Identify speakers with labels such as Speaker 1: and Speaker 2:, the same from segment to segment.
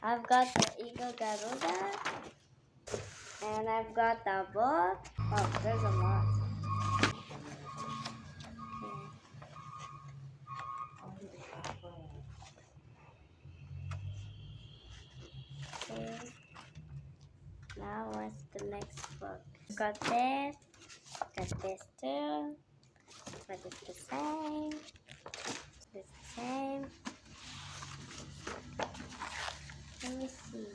Speaker 1: I've got the Eagle Garuda, and I've got the book. Oh, there's a lot. Okay. Now what's the next book? Got this too, but it's the same. It's the same. Let me see.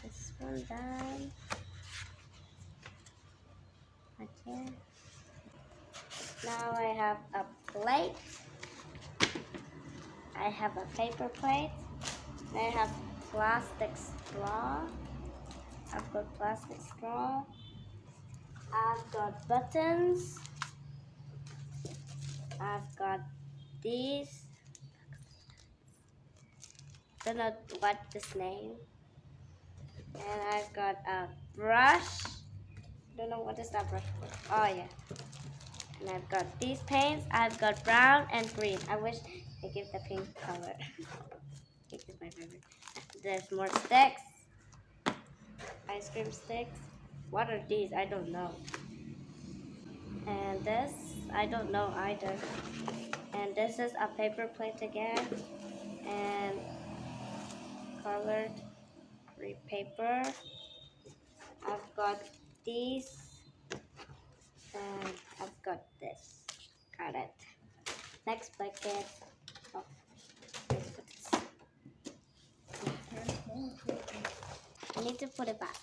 Speaker 1: This one done. Okay. Now I have a plate. I have a paper plate. I have plastic straw. I've got plastic straw. I've got buttons. I've got these. Don't know what this name. And I've got a brush. Don't know what is that brush for. Oh yeah. And I've got these paints. I've got brown and green. I wish I give the pink color. Pink is my favorite. There's more sticks. Ice cream sticks. What are these? I don't know. And this, I don't know either. And this is a paper plate again. And colored paper. I've got these. And I've got this. Got it. Next bucket. Oh, I need to put it back.